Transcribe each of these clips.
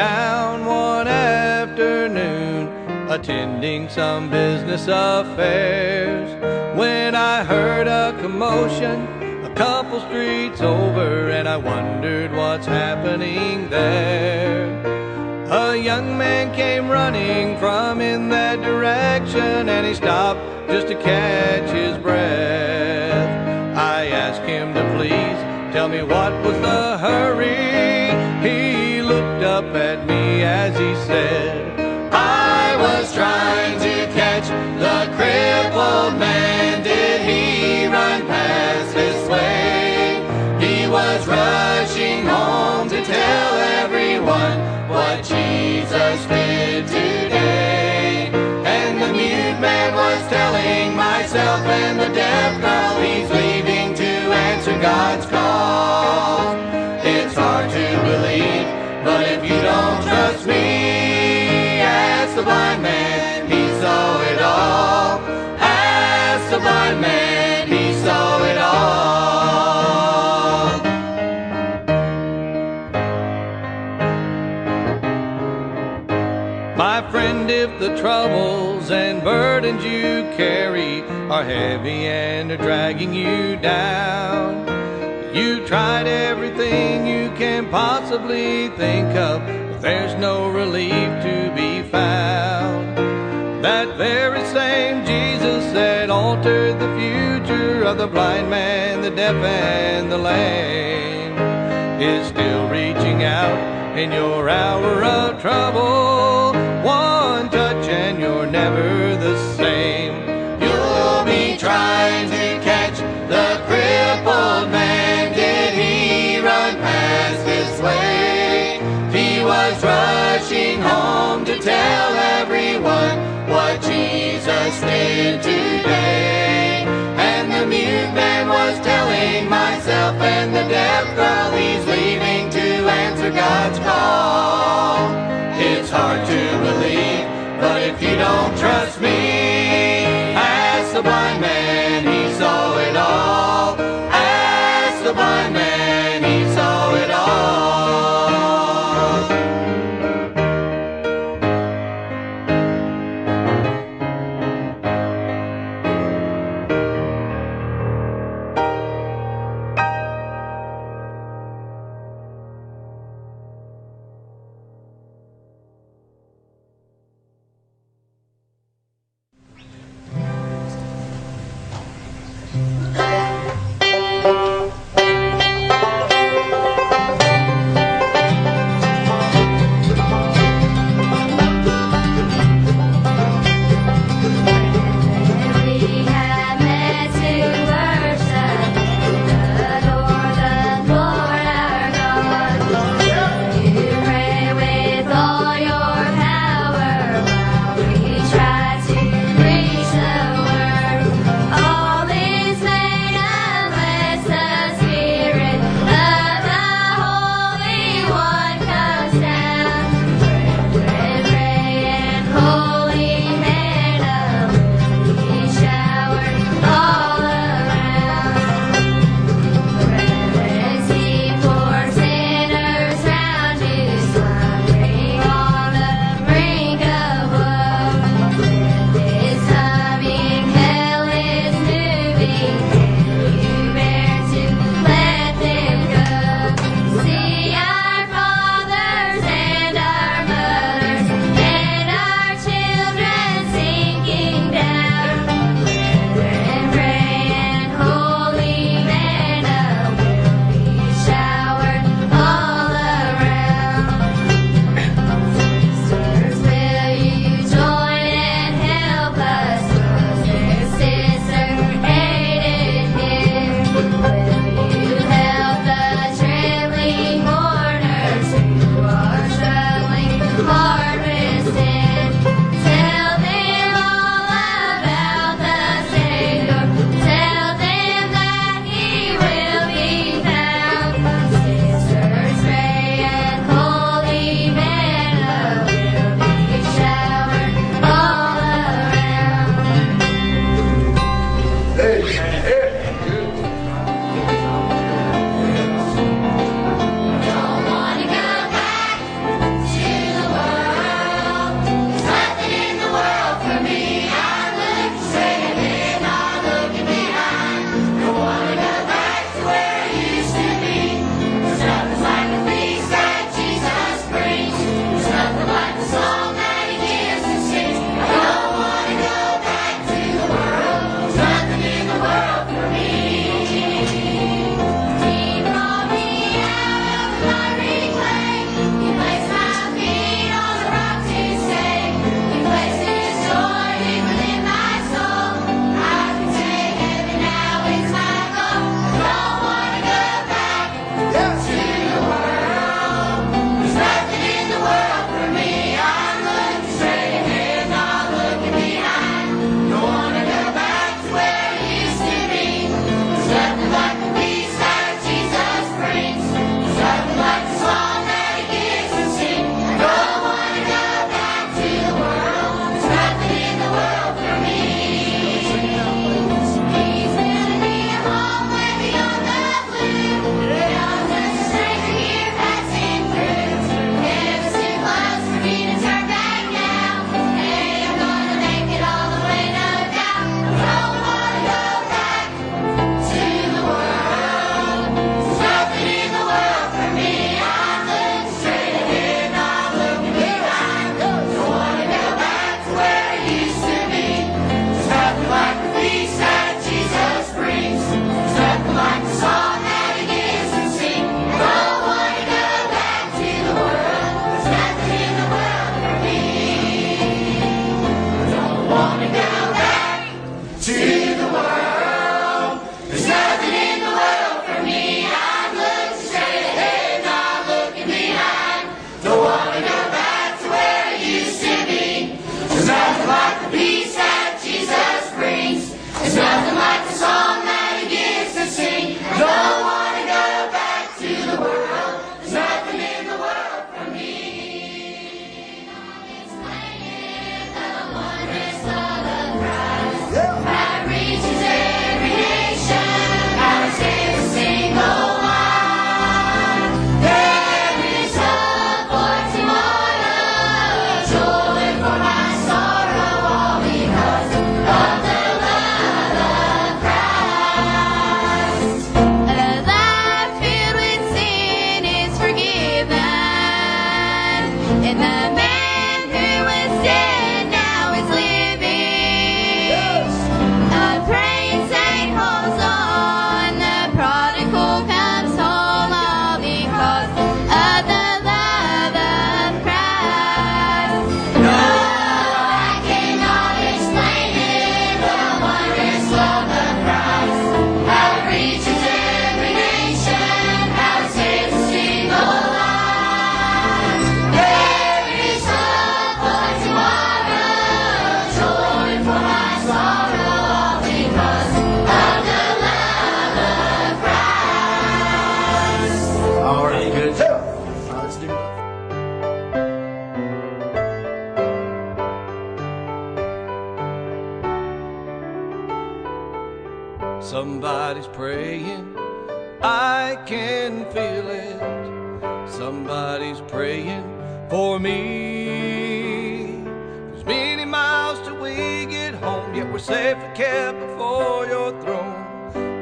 town one afternoon, attending some business affairs, when I heard a commotion a couple streets over, and I wondered what's happening there. A young man came running from in that direction, and he stopped just to catch his breath. I asked him to please tell me what was the hurry. He looked up at me as he said, I was trying to catch the crippled man. Did he run past this way? He was rushing home to tell everyone what Jesus did today. And the mute man was telling myself and the deaf girl he's leaving to answer God's call. It's hard to believe, but if you don't trust me, ask the blind man, he saw it all. Ask the blind man, he saw it all. My friend, if the troubles and burdens you carry are heavy and are dragging you down, you tried everything you can possibly think of, but there's no relief to be found. That very same Jesus that altered the future of the blind man, the deaf and the lame, is still reaching out in your hour of trouble. One touch and you're never the same. You'll be trying to catch the crippled man. Did he run past this way? He was rushing home to tell everyone what Jesus did today. And the mute man was telling myself and the deaf girl he's leaving to answer God's call. It's hard to believe, but if you don't trust me, ask the blind man, he saw it all. Ask the blind man, he saw it all. peace that Jesus brings. There's nothing like the song that he gives to sing. I don't want to go back to the world. There's nothing in the world for me. I'm explaining the wondrous love of Christ that reaches every nation. How it saves a single life. There is hope for tomorrow, joy for my sorrow, all because of the love of Christ. A life filled with sin is forgiven, and the man who was dead now is living. A praying saint holds on, the prodigal comes home, all because of the love of Christ. No, I cannot explain it, the wondrous love of Christ. How it reaches every nation, how it saves a single life. There is hope for tomorrow, joy for my sorrow, all because of the love of Christ. All right, good job. Now let's do it. Somebody's praying, I can feel it. Somebody's praying for me. There's many miles till we get home, yet we're safely kept before your throne.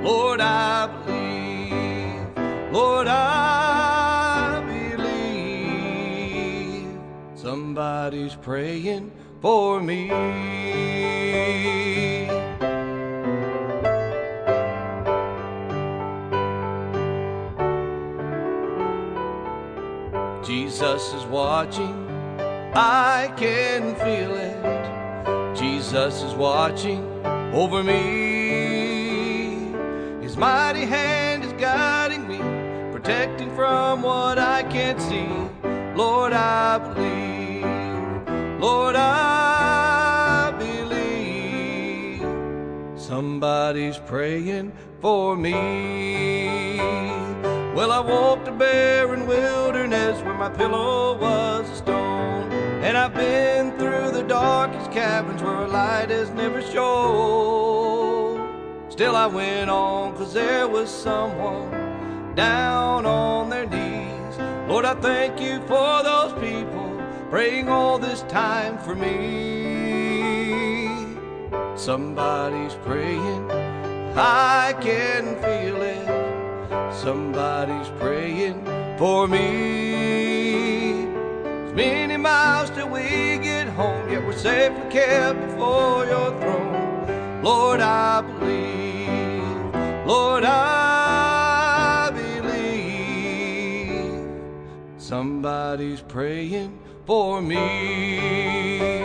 Lord, I believe. Lord, I believe. Somebody's praying for me. Jesus is watching, I can feel it. Jesus is watching over me. His mighty hand is guiding me, protecting from what I can't see. Lord, I believe. Lord, I believe. Somebody's praying for me. Well, I walked a barren wilderness where my pillow was a stone, and I've been through the darkest caverns where a light has never shone. Still I went on, 'cause there was someone down on their knees. Lord, I thank you for those people praying all this time for me. Somebody's praying, I can feel it. Somebody's praying for me. It's many miles till we get home, yet we're safely kept before your throne. Lord, I believe. Lord, I believe. Somebody's praying for me.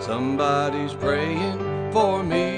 Somebody's praying for me.